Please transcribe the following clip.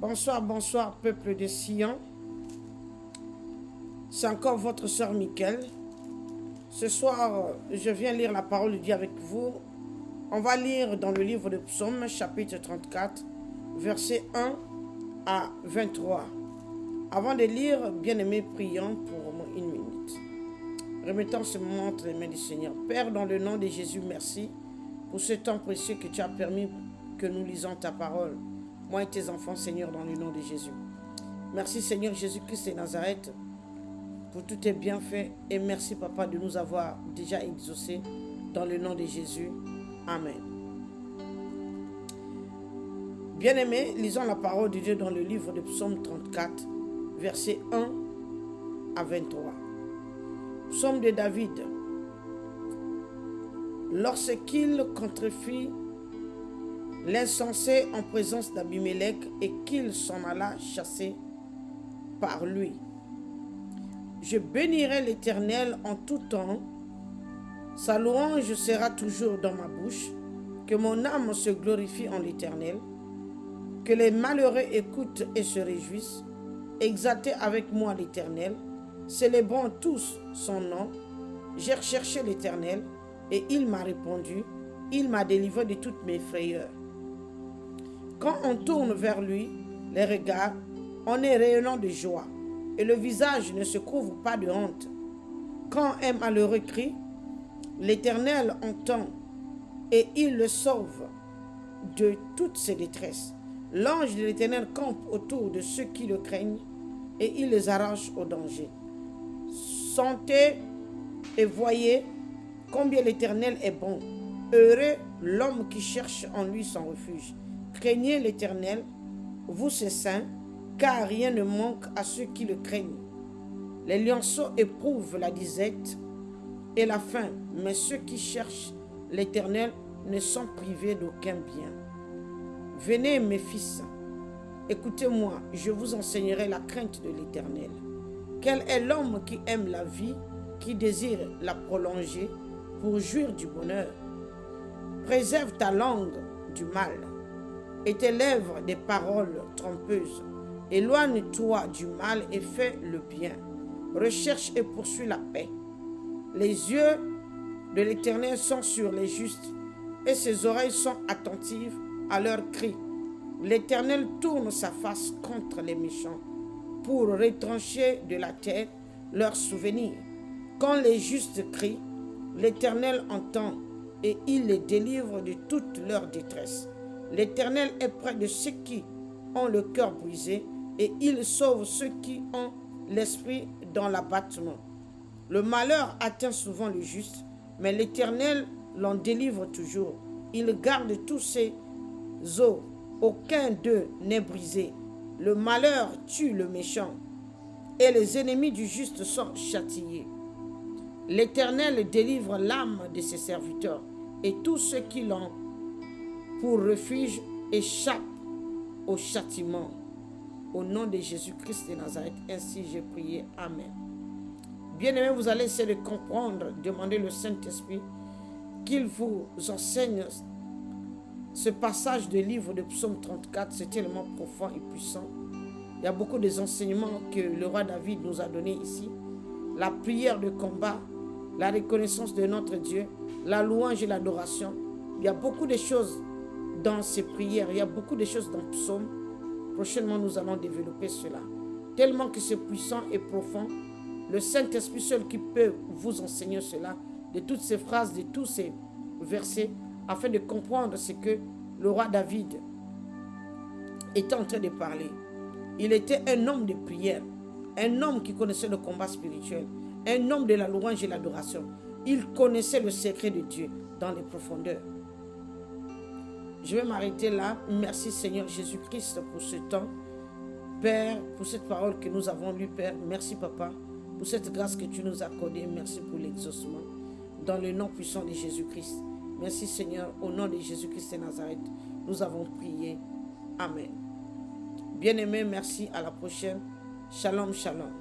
Bonsoir, bonsoir, peuple de Sion. C'est encore votre sœur Mickaël. Ce soir, je viens lire la parole de Dieu avec vous. On va lire dans le livre de Psaumes, chapitre 34, versets 1 à 23. Avant de lire, bien-aimés, prions pour au moins une minute. Remettons ce moment entre les mains du Seigneur. Père, dans le nom de Jésus, merci pour ce temps précieux que tu as permis que nous lisons ta parole. Moi et tes enfants, Seigneur, dans le nom de Jésus. Merci, Seigneur Jésus-Christ de Nazareth, pour tous tes bienfaits. Et merci, Papa, de nous avoir déjà exaucés dans le nom de Jésus. Amen. Bien-aimés, lisons la parole de Dieu dans le livre de Psaume 34, versets 1 à 23. Psaume de David. Lorsqu'il contrefit l'insensé en présence d'Abimélec et qu'il s'en alla chasser par lui. Je bénirai l'Éternel en tout temps. Sa louange sera toujours dans ma bouche. Que mon âme se glorifie en l'Éternel. Que les malheureux écoutent et se réjouissent. Exaltez avec moi l'Éternel. Célébrons tous son nom. J'ai recherché l'Éternel et il m'a répondu. Il m'a délivré de toutes mes frayeurs. Quand on tourne vers lui les regards, on est rayonnant de joie et le visage ne se couvre pas de honte. Quand un malheureux crie, l'Éternel entend et il le sauve de toutes ses détresses. L'ange de l'Éternel campe autour de ceux qui le craignent et il les arrache au danger. Sentez et voyez combien l'Éternel est bon. Heureux l'homme qui cherche en lui son refuge. Craignez l'Éternel, vous ses saints, car rien ne manque à ceux qui le craignent. Les lionceaux éprouvent la disette et la faim, mais ceux qui cherchent l'Éternel ne sont privés d'aucun bien. Venez, mes fils, écoutez-moi, je vous enseignerai la crainte de l'Éternel. Quel est l'homme qui aime la vie, qui désire la prolonger pour jouir du bonheur? Préserve ta langue du mal et tes lèvres des paroles trompeuses. Éloigne-toi du mal et fais le bien. Recherche et poursuis la paix. Les yeux de l'Éternel sont sur les justes et ses oreilles sont attentives à leurs cris. L'Éternel tourne sa face contre les méchants pour retrancher de la terre leurs souvenirs. Quand les justes crient, l'Éternel entend et il les délivre de toute leur détresse. L'Éternel est près de ceux qui ont le cœur brisé et il sauve ceux qui ont l'esprit dans l'abattement. Le malheur atteint souvent le juste, mais l'Éternel l'en délivre toujours. Il garde tous ses os, aucun d'eux n'est brisé. Le malheur tue le méchant et les ennemis du juste sont châtiés. L'Éternel délivre l'âme de ses serviteurs et tous ceux qui l'ont pour refuge échappent au châtiment. Au nom de Jésus-Christ de Nazareth, ainsi j'ai prié. Amen. Bien-aimés, vous allez essayer de comprendre, demander le Saint-Esprit qu'il vous enseigne ce passage de livre de Psaume 34. C'est tellement profond et puissant. Il y a beaucoup des enseignements que le roi David nous a donnés ici. La prière de combat, la reconnaissance de notre Dieu, la louange et l'adoration. Il y a beaucoup de choses dans ces prières, il y a beaucoup de choses dans Psaume. Prochainement, nous allons développer cela. Tellement que c'est puissant et profond, le Saint-Esprit seul qui peut vous enseigner cela, de toutes ces phrases, de tous ces versets, afin de comprendre ce que le roi David était en train de parler. Il était un homme de prière, un homme qui connaissait le combat spirituel, un homme de la louange et l'adoration. Il connaissait le secret de Dieu dans les profondeurs. Je vais m'arrêter là. Merci Seigneur Jésus-Christ pour ce temps. Père, pour cette parole que nous avons lue, Père. Merci Papa pour cette grâce que tu nous as accordée. Merci pour l'exaucement. Dans le nom puissant de Jésus-Christ. Merci Seigneur. Au nom de Jésus-Christ de Nazareth, nous avons prié. Amen. Bien-aimés, merci. À la prochaine. Shalom, shalom.